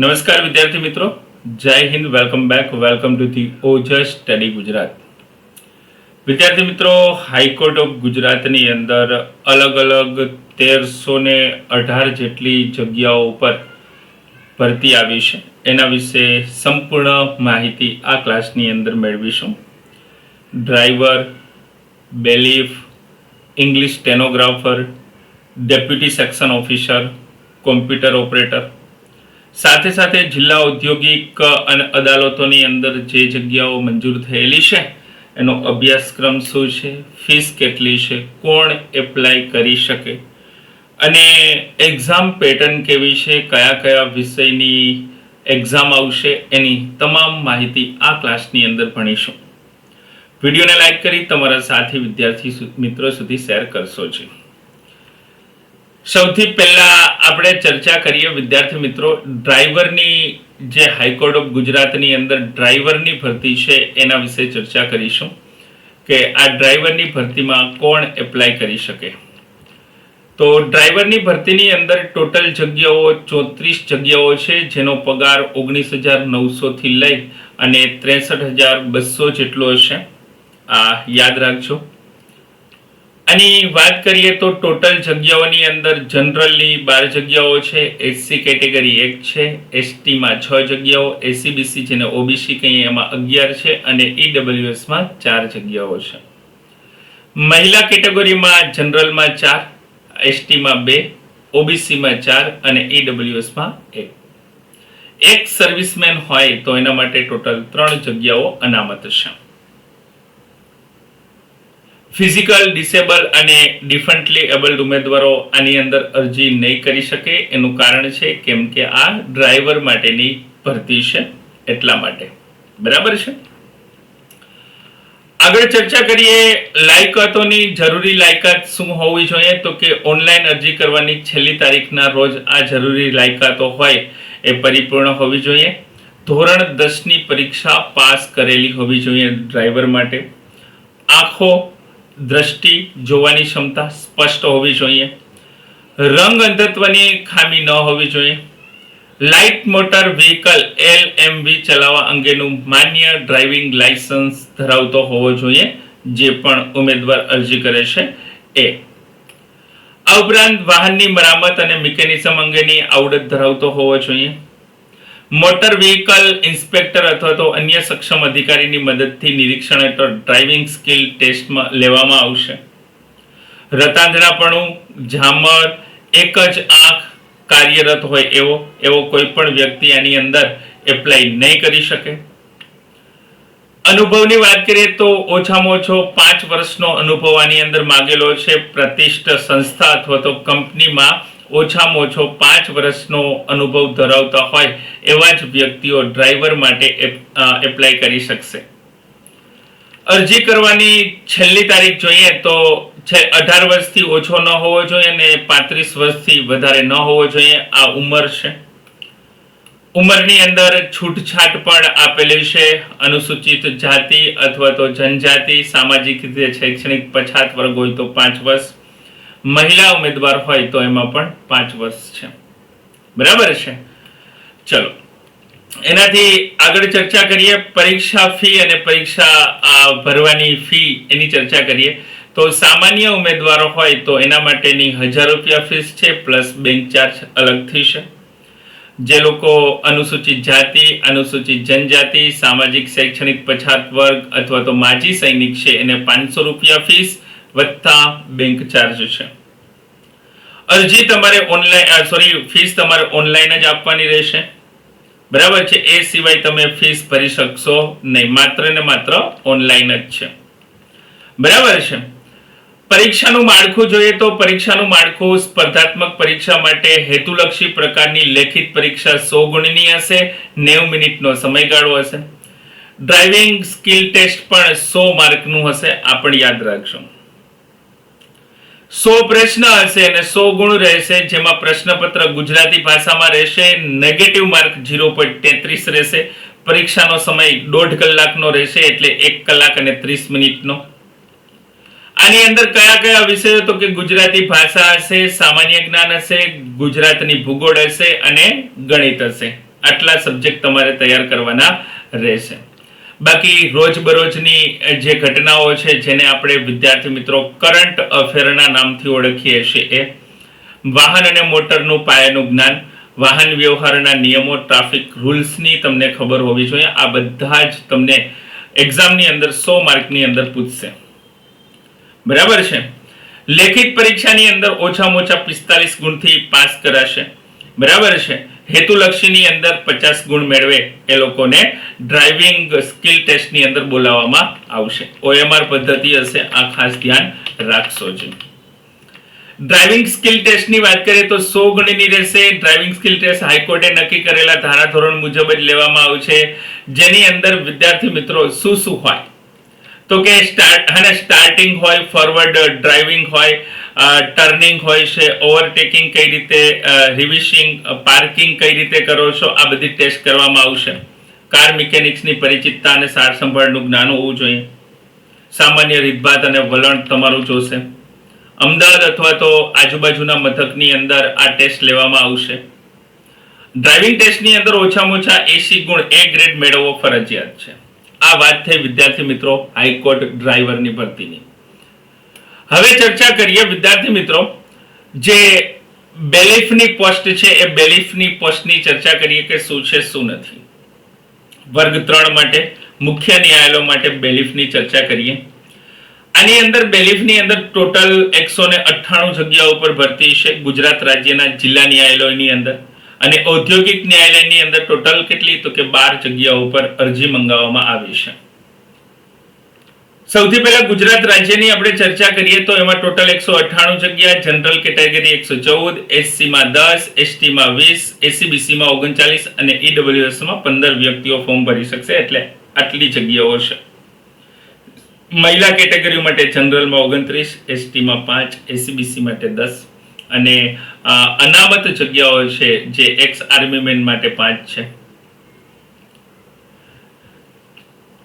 નમસ્કાર વિદ્યાર્થી મિત્રો, જય Hind, welcome back, welcome to the Ojas study Gujarat. વિદ્યાર્થી મિત્રો, હાઈકોર્ટ ઓફ ગુજરાતની અંદર અલગ અલગ 1318 જેટલી જગ્યાઓ ઉપર ભરતી આવી છે. એના વિશે સંપૂર્ણ માહિતી આ ક્લાસની અંદર મેળવીશું. Driver, bailiff, English stenographer, deputy section officer, computer operator, સાથે સાથે જિલ્લા ઔદ્યોગિક અને અદાલતોની અંદર જે જગ્યાઓ મંજૂર થયેલી છે એનો અભ્યાસક્રમ શું છે, ફીસ કેટલી છે, કોણ એપ્લાય કરી શકે અને એક્ઝામ પેટર્ન કેવી છે, કયા કયા વિષયની એક્ઝામ આવશે, એની તમામ માહિતી આ ક્લાસની અંદર ભણીશું. વિડીયોને લાઈક કરી તમારા સાથી વિદ્યાર્થી મિત્રો સુધી શેર કરશો છે. સૌથી પહેલા આપણે ચર્ચા કરીએ વિદ્યાર્થી મિત્રો, ડ્રાઈવરની જે હાઈકોર્ટ ઓફ ગુજરાતની અંદર ડ્રાઈવરની ભરતી છે એના વિશે ચર્ચા કરીશું કે આ ડ્રાઈવરની ભરતીમાં કોણ એપ્લાય કરી શકે. તો ડ્રાઈવરની ભરતીની અંદર ટોટલ જગ્યાઓ 34 જગ્યાઓ છે, જેનો પગાર 19,900 થી લઈ અને 63,200 જેટલો હશે. આ યાદ રાખજો. આની વાત કરીએ તો ટોટલ જગ્યાઓની અંદર જનરલની 12 જગ્યાઓ છે, એસસી કેટેગરી 1 છે, એસટીમાં 6 જગ્યાઓ, એસીબીસી જેને ઓબીસી કહીએ એમાં 11 છે અને ઈડબ્લ્યુએસમાં 4 જગ્યાઓ છે. મહિલા કેટેગરીમાં જનરલમાં 4, એસટીમાં 2, ઓબીસીમાં 4 અને ઈડબ્લ્યુએસમાં 1. એક સર્વિસમેન હોય તો એના માટે ટોટલ 3 જગ્યાઓ અનામત છે. ફિઝિકલ ડિસેબલ અને ડિફરન્ટલી એબલ્ડ ઉમેદવારો આની અંદર અરજી નહીં કરી શકે. એનું કારણ છે કેમ કે આ ડ્રાઈવર માટેની ભરતી છે, એટલા માટે. બરાબર છે. આગળ ચર્ચા કરીએ લાયકાતોની. જરૂરી લાયકાત શું હોવી જોઈએ? તો કે ઓનલાઈન અરજી કરવાની છેલ્લી તારીખના રોજ આ જરૂરી લાયકાતો હોય એ પરિપૂર્ણ હોવી જોઈએ. ધોરણ 10 ની પરીક્ષા પાસ કરેલી હોવી જોઈએ ડ્રાઈવર માટે. આંખો, દ્રષ્ટિ જોવાની ક્ષમતા સ્પષ્ટ હોવી જોઈએ. રંગ અંધત્વની ખામી ન હોવી જોઈએ. લાઇટ મોટર વ્હીકલ LMV ચલાવવા અંગેનું માન્ય ડ્રાઇવિંગ લાયસન્સ ધરાવતો હોવો જોઈએ જે પણ ઉમેદવાર અરજી કરે છે એ. આ ઉપરાંત વાહનની મરામત અને મિકેનિઝમ અંગેની આવડત ધરાવતો હોવો જોઈએ. મોટર વ્હીકલ ઇન્સ્પેક્ટર અથવા તો અન્ય સક્ષમ અધિકારીની મદદથી નિરીક્ષણ હેઠળ ડ્રાઇવિંગ સ્કિલ ટેસ્ટમાં લેવામાં આવશે. રતાંધણાપણું, ઝામર, એક જ આંખ કાર્યરત હોય એવો કોઈ પણ વ્યક્તિ આની અંદર એપ્લાય નહીં કરી શકે. અનુભવની વાત કરીએ તો ઓછામાં ઓછો 5 વર્ષનો અનુભવ આની અંદર માંગેલો છે. પ્રતિષ્ઠિત સંસ્થા અથવા તો કંપનીમાં ઓછામાં ઓછો 5 વર્ષનો અનુભવ ધરાવતા હોય એવા જ વ્યક્તિઓ ડ્રાઈવર માટે એપ્લાય કરી શકશે. અરજી કરવાની છેલ્લી તારીખ જોઈએ તો 18 વર્ષથી ઓછો ન હોવો જોઈએ અને 35 વર્ષથી વધારે ન હોવો જોઈએ. આ ઉંમર છે. ઉંમરની અંદર છૂટછાટ પણ આપેલી છે. અનુસૂચિત જાતિ અથવા તો જનજાતિ, સામાજિક રીતે શૈક્ષણિક પછાત વર્ગ હોય તો 5 વર્ષ, મહિલા ઉમેદવાર હોય તો એમાં પણ 5 વર્ષ છે. બરાબર છે. ચલો એનાથી આગળ ચર્ચા કરીએ. પરીક્ષા ફી અને પરીક્ષા ભરવાની ફી એની ચર્ચા કરીએ તો સામાન્ય ઉમેદવારો હોય તો એના માટેની 1000 રૂપિયા ફીસ છે પ્લસ બેંક ચાર્જ અલગથી છે. જે લોકો અનુસૂચિત જાતિ, અનુસૂચિત જનજાતિ, સામાજિક શૈક્ષણિક પછાત વર્ગ અથવા તો માજી સૈનિક છે એને 500 રૂપિયા ફીસ વત્તા બેંક ચાર્જ છે. અરજી તમારે ફીસ તમારે ઓનલાઈન જ આપવાની રહેશે. બરાબર છે. એ સિવાય તમે ફીસ ભરી શકશો નહીં, માત્ર ને માત્ર ઓનલાઈન જ છે. બરાબર છે. પરીક્ષાનું માળખું જોઈએ તો પરીક્ષાનું માળખું સ્પર્ધાત્મક પરીક્ષા માટે હેતુલક્ષી પ્રકારની લેખિત પરીક્ષા 100 ગુણની હશે, 90 મિનિટનો સમયગાળો હશે. ડ્રાઇવિંગ સ્કિલ ટેસ્ટ પણ 100 માર્કનું હશે. આ પણ યાદ રાખજો. 100 પ્રશ્ન હશે અને 100 ગુણ રહેશે, જેમાં પ્રશ્નપત્ર ગુજરાતી ભાષામાં રહેશે. નેગેટિવ માર્ક 0.33 રહેશે. પરીક્ષાનો સમય 1.5 કલાકનો રહેશે, એટલે 1 કલાક અને 30 મિનિટનો. આની અંદર કયા કયા વિષયો? તો કે ગુજરાતી ભાષા હશે, સામાન્ય જ્ઞાન હશે, ગુજરાતની ભૂગોળ હશે અને ગણિત હશે. આટલા સબ્જેક્ટ તમારે તૈયાર કરવાના રહેશે. બાકી રોજબરોજની જે ઘટનાઓ છે જેને આપણે વિદ્યાર્થી મિત્રો કરંટ અફેરના નામથી ઓળખીએ છીએ, એ વાહન અને મોટરનું પાયાનું જ્ઞાન, વાહન વ્યવહારના નિયમો, ટ્રાફિક રૂલ્સની તમને ખબર હોવી જોઈએ. આ બધા જ તમને એક્ઝામની અંદર 100 માર્કની અંદર પૂછશે. બરાબર છે. લેખિત પરીક્ષાની અંદર ઓછામાં ઓછા 45 ગુણથી પાસ કરાશે. બરાબર છે. હેતુલક્ષીની અંદર 50 ગુણ મેળવે એ લોકોને ડ્રાઇવિંગ સ્કિલ ટેસ્ટની અંદર બોલાવવામાં આવશે. OMR પદ્ધતિ હશે, આ ખાસ ધ્યાન રાખશો જ. ડ્રાઇવિંગ સ્કિલ ટેસ્ટની વાત કરીએ તો 100 ગુણની રહેશે. ડ્રાઇવિંગ સ્કિલ ટેસ્ટ હાઈકોર્ટે નક્કી કરેલા ધારાધોરણ મુજબ જ લેવામાં આવશે, જેની અંદર વિદ્યાર્થી મિત્રો શું હોય તો કે સ્ટાર્ટિંગ હોય, ફોરવર્ડ ડ્રાઇવિંગ હોય, ટર્નિંગ હોય છે, ઓવરટેકિંગ કઈ રીતે, રિવિશિંગ, પાર્કિંગ કઈ રીતે કરો છો, આ બધી ટેસ્ટ કરવામાં આવશે. કાર મિકેનિક્સની પરિચિતતા અને સાર સંભાળનું જ્ઞાન હોવું જોઈએ. સામાન્ય રીતભાત અને વલણ તમારું જોશે. અમદાવાદ અથવા તો આજુબાજુના મથકની અંદર આ ટેસ્ટ લેવામાં આવશે. ડ્રાઇવિંગ ટેસ્ટની અંદર ઓછામાં ઓછા 80 ગુણ A ગ્રેડ મેળવવો ફરજિયાત છે. આ વાત થઈ વિદ્યાર્થી મિત્રો હાઈકોર્ટ ડ્રાઈવરની ભરતીની. હવે ચર્ચા કરીએ વિદ્યાર્થી મિત્રો જે બેલીફની પોસ્ટ છે, એ બેલીફની પોસ્ટની ચર્ચા કરીએ કે શું છે શું નથી. વર્ગ 3 માટે, મુખ્ય ન્યાયાલયો માટે બેલીફની ચર્ચા કરીએ. આની અંદર બેલીફની અંદર ટોટલ 198 જગ્યાઓ ઉપર ભરતી છે ગુજરાત રાજ્યના જિલ્લા ન્યાયાલયોની અંદર, અને ઔદ્યોગિક ન્યાયાલયની અંદર ટોટલ કેટલી તો કે 12 જગ્યાઓ ઉપર અરજી મંગાવવામાં આવી છે. સૌથી પહેલા ગુજરાત રાજ્યની આપણે ચર્ચા કરીએ તો એમાં ટોટલ 198 જગ્યા, જનરલ કેટેગરી 114, SC માં 10, ST માં 20, SCBC માં 39 અને EWS માં 15 વ્યક્તિઓ ફોર્મ ભરી શકશે. એટલે આટલી જગ્યાઓ છે. મહિલા કેટેગરી માટે જનરલમાં 29, ST માં 5, SCBC માટે 10 અને અનામત જગ્યાઓ છે જે એક્સ આર્મી મેન માટે 5 છે.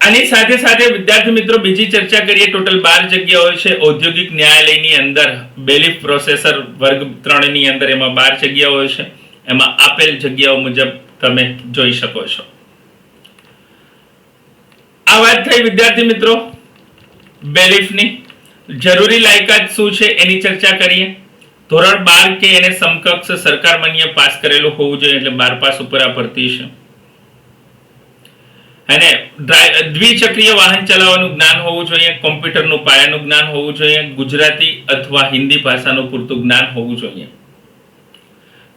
આની સાથે સાથે વિદ્યાર્થી મિત્રો બીજી ચર્ચા કરીએ. ટોટલ 12 જગ્યાઓ છે ઔદ્યોગિક ન્યાયાલયની અંદર બેલીફ પ્રોસેસર વર્ગ 3 ની અંદર, એમાં 12 જગ્યાઓ છે. એમાં આપેલ જગ્યાઓ મુજબ તમે જોઈ શકો છો. આ વાત થઈ વિદ્યાર્થી મિત્રો બેલીફની. જરૂરી લાયકાત શું છે એની ચર્ચા કરીએ. ધોરણ 12 કે એને સમકક્ષ સરકાર માન્ય પાસ કરેલું હોવું જોઈએ, એટલે 12 પાસ ઉપર આ ભરતી છે. અને દ્વિચક્રીય વાહન ચલાવવાનું જ્ઞાન હોવું જોઈએ, કોમ્પ્યુટરનું પાયાનું જ્ઞાન હોવું જોઈએ, ગુજરાતી અથવા હિન્દી ભાષાનું પૂરતું જ્ઞાન હોવું જોઈએ.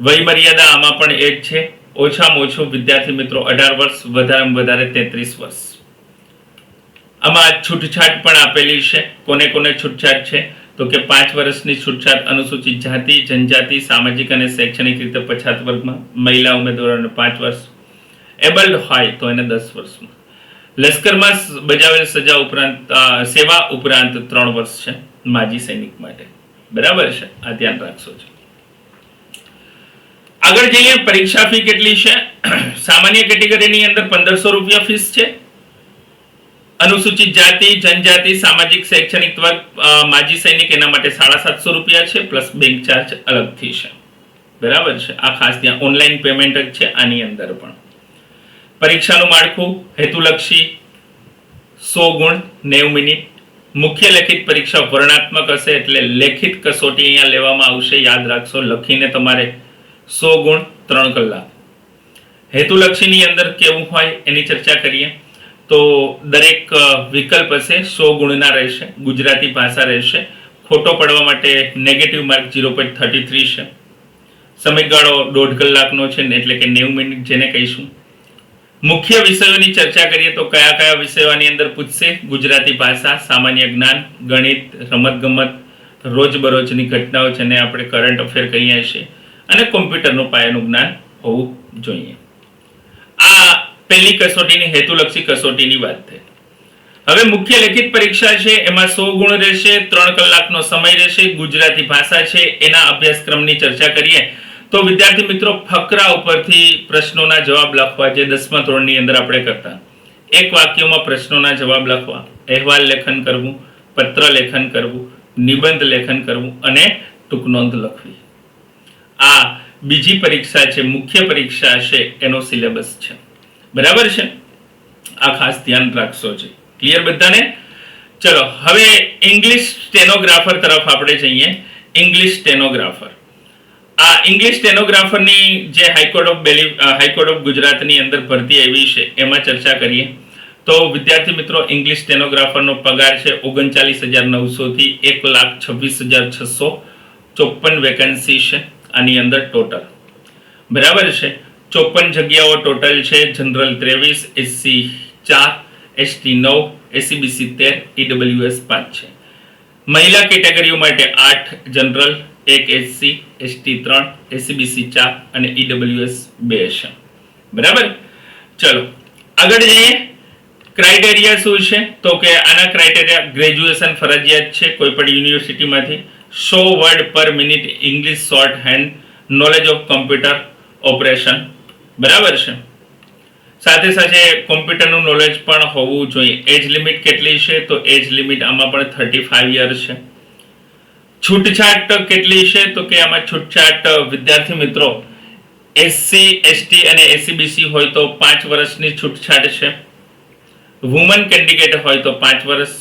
વય મર્યાદા આમાં પણ એ જ છે. ઓછામાં ઓછું વિદ્યાર્થી મિત્રો 18 વર્ષ, વધારેમાં વધારે 33 વર્ષ. આમાં છૂટછાટ પણ આપેલી છે. કોને કોને છૂટછાટ છે તો કે 5 વર્ષની છૂટછાટ અનુસૂચિત જાતિ, જનજાતિ, સામાજિક અને શૈક્ષણિક રીતે પછાત વર્ગમાં. મહિલા ઉમેદવારોને 5 વર્ષ, એબલ્ડ હોય તો એને 10 વર્ષમાં. લશ્કરમાં બજાવેલ સજા ઉપરાંત સેવા ઉપરાંત 3 વર્ષ છે માજી સૈનિક માટે. બરાબર છે, આ ધ્યાન રાખશો. આગળ જઈએ. પરીક્ષા ફી કેટલી છે? સામાન્ય કેટેગરીની અંદર 1500 રૂપિયા ફીસ છે. અનુસૂચિત જાતિ, જનજાતિ, સામાજિક શૈક્ષણિક વર્ગ, માજી સૈનિક એના માટે 750 રૂપિયા છે, પ્લસ બેંક ચાર્જ અલગથી છે. બરાબર છે, આ ખાસ ત્યાં ઓનલાઈન પેમેન્ટ જ છે આની અંદર પણ. પરીક્ષાનું માળખું હેતુલક્ષી 100 ગુણ 90 મિનિટ. મુખ્ય લેખિત પરીક્ષા વર્ણનાત્મક હશે, એટલે લેખિત કસોટી અહીંયા લેવામાં આવશે. યાદ રાખશો, લખીને તમારે 100 ગુણ 3 કલાક. હેતુલક્ષીની અંદર કેવું હોય એની ચર્ચા કરીએ તો દરેક વિકલ્પ હશે 100 ગુણના રહેશે. ગુજરાતી ભાષા રહેશે. ખોટો પડવા માટે નેગેટિવ માર્ક 0.33 છે. સમયગાળો 1.5 કલાકનો છે, એટલે કે 90 મિનિટ જેને કહીશું. મુખ્ય વિષયોની ચર્ચા કરીએ તો કયા કયા વિષયોની અંદર પૂછશે? ગુજરાતી ભાષા, સામાન્ય જ્ઞાન, ગણિત, રમતગમત, રોજબરોજની ઘટનાઓ જેને આપણે કરંટ અફેર કહીએ છીએ, અને કોમ્પ્યુટરનું પાયાનું જ્ઞાન હોવું જોઈએ. આ પહેલી કસોટીની હેતુલક્ષી કસોટીની વાત થઈ. હવે મુખ્ય લેખિત પરીક્ષા છે, એમાં 100 ગુણ રહેશે, 3 કલાકનો સમય રહેશે. ગુજરાતી ભાષા છે એના અભ્યાસક્રમની ચર્ચા કરીએ તો વિદ્યાર્થી મિત્રો ફકરા ઉપરથી પ્રશ્નોના જવાબ લખવા, જે 10મા ધોરણની અંદર આપણે કરતા. એક વાક્યમાં પ્રશ્નોના જવાબ લખવા, અહેવાલ લેખન કરવું, પત્ર લેખન કરવું, નિબંધ લેખન કરવું અને ટૂંક નોંધ લખવી. આ બીજી પરીક્ષા છે, મુખ્ય પરીક્ષા છે, એનો સિલેબસ છે. બરાબર છે, આ ખાસ ધ્યાન રાખશો છે. ક્લિયર બધાને? ચલો હવે ઇંગ્લિશ સ્ટેનોગ્રાફર તરફ આપણે જઈએ. ઇંગ્લિશ સ્ટેનોગ્રાફર, આ ઇંગ્લિશ સ્ટેનોગ્રાફરની જે હાઈકોર્ટ ઓફ ગુજરાતની અંદર ભરતી આવી છે એમાં ચર્ચા કરીએ તો વિદ્યાર્થી મિત્રો, ઇંગ્લિશ સ્ટેનોગ્રાફરનો પગાર છે 39,900 થી 1,26,654 વેકેન્સી છે આની અંદર ટોટલ. બરાબર છે, 54 જગ્યાઓ ટોટલ છે. General 23, SC 4, ST 9, SEBC 13, EWS 5 છે. મહિલા કેટેગરીઓ માટે 8 જનરલ, 1 એસસી, એસટી 3, એસીબીસી 4 અને ઈડબ્લ્યુએસ 2 છે. બરાબર, ચલો આગળ જઈએ. ક્રાઇટેરિયા શું છે? તો કે આના ક્રાઇટેરિયા ગ્રેજ્યુએશન ફરજિયાત છે કોઈ પણ યુનિવર્સિટીમાંથી, 100 વર્ડ પર minute English short hand, knowledge of computer operation. બરાબર છે, સાથે સાથે કોમ્પ્યુટરનું નોલેજ પણ હોવું જોઈએ. એજ લિમિટ કેટલી છે? તો એજ લિમિટ આમાં પણ 35 યર છે. છૂટછાટ કેટલી છે? તો કે આમાં છૂટછાટ વિદ્યાર્થી મિત્રો, એસસી, એસટી અને એસીબીસી હોય તો 5 વર્ષની છૂટછાટ છે. વુમન કેન્ડિડેટ હોય તો 5 વર્ષ,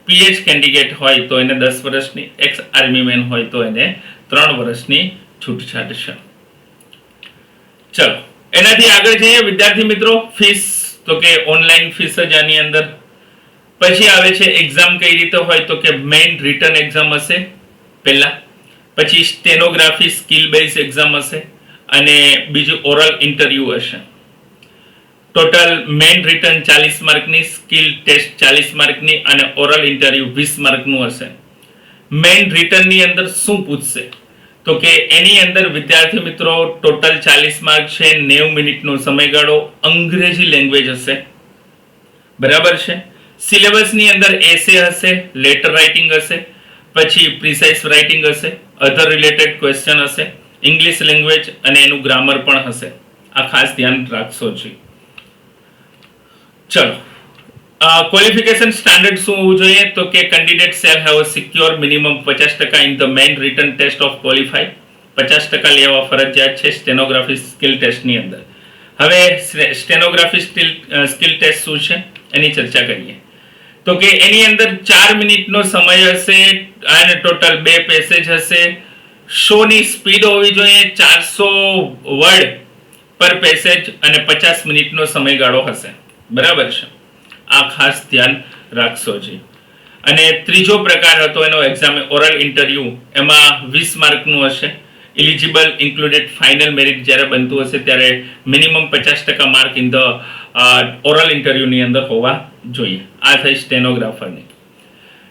પીએચ કેન્ડિડેટ હોય તો એને 10 વર્ષની, એક્સ આર્મી મેન હોય તો એને 3 વર્ષની છૂટછાટ છે. ચલો એનાથી આગળ જઈએ વિદ્યાર્થી મિત્રો. ફીસ તો કે ઓનલાઈન ફીસ જ આની અંદર. પછી આવે છે એક્ઝામ કઈ રીતે હોય તો કે મેઇન રિટન એક્ઝામ હશે પહેલા, પછી સ્ટેનોગ્રાફી સ્કિલ બેઝ એક્ઝામ હશે અને બીજું ઓરલ ઇન્ટરવ્યુ હશે. ટોટલ મેઇન રિટન 40 માર્કની, સ્કિલ ટેસ્ટ 40 માર્કની અને ઓરલ ઇન્ટરવ્યુ 20 માર્કનું હશે. મેઇન રિટનની અંદર શું પૂછશે તો કે એની અંદર વિદ્યાર્થી મિત્રો ટોટલ 40 માર્ક છે, 90 મિનિટનો સમયગાળો, અંગ્રેજી લેંગ્વેજ હશે. બરાબર છે, સિલેબસની અંદર એસે હશે, લેટર રાઇટિંગ હશે, પછી પ્રિસાઇઝ રાઇટિંગ હશે, અધર રિલેટેડ ક્વેશ્ચન હશે, ઇંગ્લિશ લેંગ્વેજ અને એનું ગ્રામર પણ હશે. આ ખાસ ધ્યાન રાખશો છે. ચલો ક્વોલિફિકેશન સ્ટાન્ડર્ડ શું હોવું જોઈએ તો કે candidate shall have secure minimum 50% in the main written test of qualify. 50% લેવા ફરજિયાત છે સ્ટેનોગ્રાફી સ્કિલ ટેસ્ટની અંદર. હવે સ્ટેનોગ્રાફી સ્કિલ ટેસ્ટ શું છે એની ચર્ચા કરીએ તો કે એની અંદર 4 મિનિટનો સમય હશે અને ટોટલ 2 પેસેજ હશે. શોની સ્પીડ હોવી જોઈએ 400 વર્ડ પર પેસેજ અને 50 મિનિટનો સમયગાળો હશે. બરાબર છે, આ ખાસ ધ્યાન રાખશો છે. અને ત્રીજો પ્રકાર હતો એનો એક્ઝામ ઓરલ ઇન્ટરવ્યુ, એમાં 20 માર્કનું હશે. એલિજિબલ ઇન્ક્લુડેડ ફાઇનલ મેરિટ જ્યારે બનતું હશે ત્યારે minimum 50% mark in the oral ઇન્ટરવ્યુની અંદર હોવા જોઈએ. આ થઈ સ્ટેનોગ્રાફરની.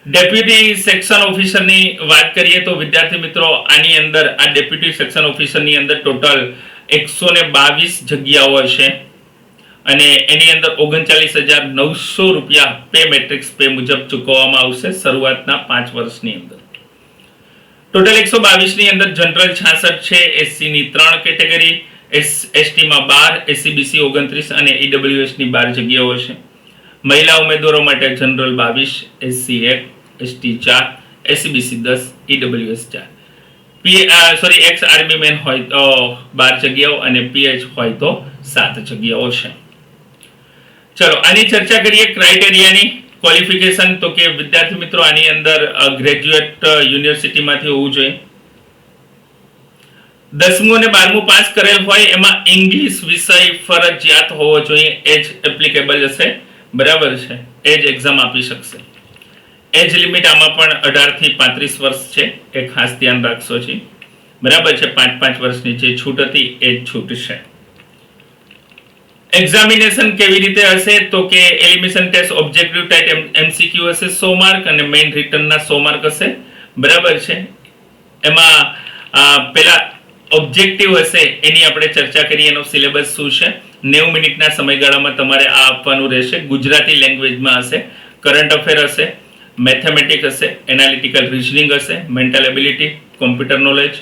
ડેપ્યુટી સેક્શન ઓફિસરની વાત કરીએ તો વિદ્યાર્થી મિત્રો આની અંદર આ ડેપ્યુટી સેક્શન ઓફિસરની અંદર ટોટલ 122 જગ્યાઓ હશે અને એની અંદર 39,900 રૂપિયા પે મેટ્રિક્સ પે મુજબ ચૂકવવામાં આવશે શરૂઆતના 5 વર્ષની અંદર. ટોટલ 122 ની અંદર જનરલ 66 છે, એસસી ની 3 કેટેગરી, એસટી માં 12, એસીબીસી 29 અને ઈડબ્લ્યુએસ ની 12 જગ્યાઓ છે. મહિલા ઉમેદવારો માટે general 22, SC 1, ST 4, SEBC 10, EWS 4. X army main હોય તો 12 જગ્યાઓ અને પીએચ હોય તો 7 જગ્યાઓ છે. ચલો આની ચર્ચા કરીએ ક્રાઇટેરિયાની. ક્વોલિફિકેશન તો કે વિદ્યાર્થી મિત્રો આની અંદર ગ્રેજ્યુએટ યુનિવર્સિટીમાંથી હોવું જોઈએ. 10મું અને 12મું પાસ કરેલ હોય એમાં ઇંગ્લિશ વિષય ફરજિયાત હોવો જોઈએ. એજ એપ્લિકેબલ હશે. બરાબર છે, એજ એક્ઝામ આપી શકશે. એજ લિમિટ આમાં પણ 18 થી 35 વર્ષ છે, એ ખાસ ધ્યાન રાખશો છે. બરાબર છે, 5 વર્ષની જે છૂટ હતી એ જ છૂટ છે. એક્ઝામિનેશન કેવી રીતે હશે તો કે elimination test objective type MCQ હશે 100 માર્ક અને મેઇન રિટનના 100 માર્ક હશે. બરાબર છે, એમાં પેલા ઓબ્જેક્ટિવ હશે એની આપણે ચર્ચા કરીએ. એનો સિલેબસ શું છે? 90 મિનિટના સમયગાળામાં તમારે આ આપવાનું રહેશે. ગુજરાતી લેંગ્વેજમાં હશે, કરંટ અફેર હશે, મેથેમેટિક હશે, એનાલિટિકલ રિઝનિંગ હશે, mental ability, computer knowledge,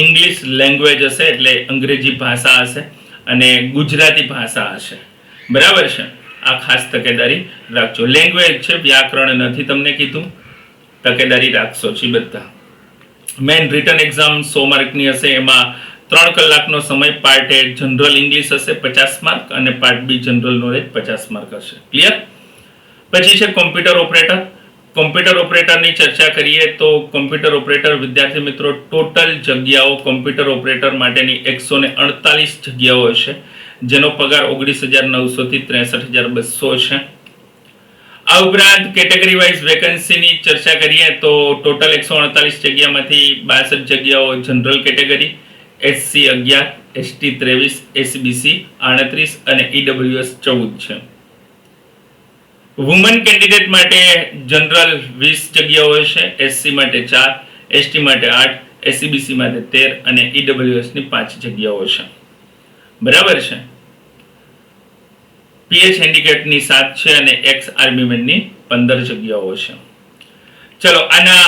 English language હશે એટલે અંગ્રેજી ભાષા હશે અને ગુજરાતી ભાષા હશે. બરાબર છે, આ ખાસ તકેદારી રાખજો. લેંગ્વેજ છે, વ્યાકરણ નથી તમને કીધું, તકેદારી રાખશો છે બધા. મેઇન રિટન એક્ઝામ 100 માર્કની હશે, એમાં 3 કલાકનો સમય. પાર્ટ એ જનરલ ઇંગ્લિશ હશે 50 માર્ક અને part B general knowledge 50 mark હશે. ક્લિયર? પછી છે કોમ્પ્યુટર ઓપરેટર. કોમ્પ્યુટર ઓપરેટરની ચર્ચા કરીએ તો કોમ્પ્યુટર ઓપરેટર વિદ્યાર્થી મિત્રો ટોટલ જગ્યાઓ કોમ્પ્યુટર ઓપરેટર માટેની 148 જગ્યાઓ હશે, જેનો પગાર 19,900 થી 63,200 છે. આ ઉપરાંત કેટેગરી વાઇઝ વેકન્સીની ચર્ચા કરીએ તો ટોટલ 148 જગ્યામાંથી 62 જગ્યાઓ general category, SC 11, ST 23, SBC 38 અને ઈડબ્લ્યુએસ 14 છે. વુમન કેન્ડિડેટ માટે જનરલ 20 જગ્યાઓ હશે, એસસી માટે 4, એસટી માટે 8, એસસીબીસી માટે 13 અને ઈડબ્લ્યુએસ ની 5 જગ્યાઓ છે. બરાબર છે. પીએચ હેન્ડીકેપની 7 છે અને એક્સ આર્મીમેનની 15 જગ્યાઓ છે. ચલો આના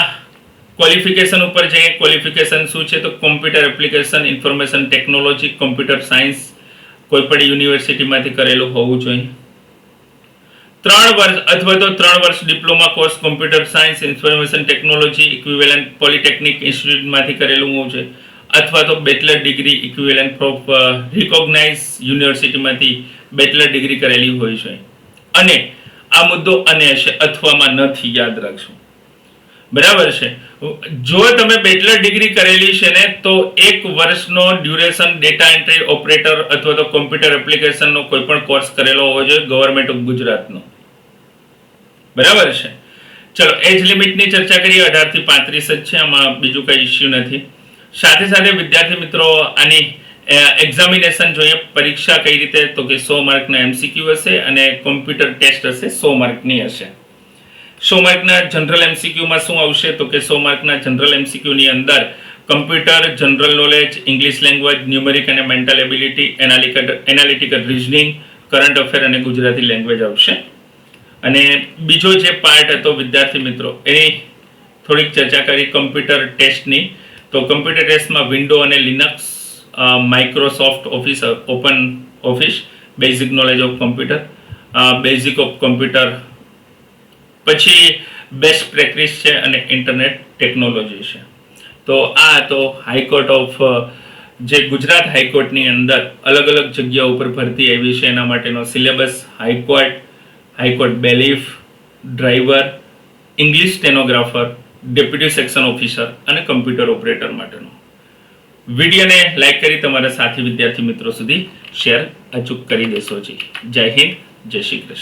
ક્વોલિફિકેશન ઉપર જઈએ. ક્વોલિફિકેશન શું છે તો computer application, information technology, computer science કોઈ પણ યુનિવર્સિટીમાંથી કરેલું હોવું જોઈએ. 3 વર્ષ અથવા તો 3 વર્ષ diploma course computer science, information technology equivalent polytechnic ઇન્સ્ટિટ્યૂટમાંથી કરેલું હોવું જોઈએ, અથવા તો bachelor degree equivalent of recognise યુનિવર્સિટીમાંથી બેચલર ડિગ્રી કરેલી હોય છે. અને આ મુદ્દો અને હશે અથવામાં નથી, યાદ રાખજો. બરાબર છે. જો તમે બેચલર ડિગ્રી કરેલી છે ને તો 1 વર્ષનો ડ્યુરેશન ડેટા એન્ટ્રી ઓપરેટર અથવા તો કોમ્પ્યુટર એપ્લિકેશનનો કોઈ પણ કોર્સ કરેલો હોવો જોઈએ ગવર્મેન્ટ ઓફ ગુજરાતનો. બરાબર છે. ચલો એજ લિમિટની ચર્ચા કરીએ. 18 થી 35 જ છે, આમાં બીજું કઈ ઇશ્યુ નથી. સાથે સાથે વિદ્યાર્થી મિત્રો આની એક્ઝામિનેશન જોઈએ. પરીક્ષા કઈ રીતે તો કે 100 માર્કના એમસીક્યુ હશે અને કોમ્પ્યુટર ટેસ્ટ હશે 100 માર્કની હશે. 100 માર્કના જનરલ એમસીક્યુમાં શું આવશે તો કે 100 માર્કના જનરલ એમસીક્યુની અંદર computer, general knowledge, English language, numeric અને mental ability, analytical reasoning, current affair અને ગુજરાતી લેંગ્વેજ આવશે. અને બીજો જે પાર્ટ હતો વિદ્યાર્થી મિત્રો એની થોડીક ચર્ચા કરી કમ્પ્યુટર ટેસ્ટની. તો કમ્પ્યુટર ટેસ્ટમાં વિન્ડો અને Linux, Microsoft office, open office, basic knowledge of computer, basic of computer, પછી બેસ્ટ પ્રેક્ટિસ છે અને ઇન્ટરનેટ ટેકનોલોજી છે. તો આ તો હાઈકોર્ટ ઓફ જે ગુજરાત હાઈકોર્ટની અંદર અલગ અલગ જગ્યાઓ ઉપર ભરતી આવી છે એના માટેનો syllabus, high court bailiff, driver, English stenographer, deputy section officer અને કમ્પ્યુટર ઓપરેટર માટેનો. વિડીયોને લાઈક કરી તમારા સાથી વિદ્યાર્થી મિત્રો સુધી શેર અચૂક કરી દેશો. જય હિન્દ, જય શ્રી કૃષ્ણ.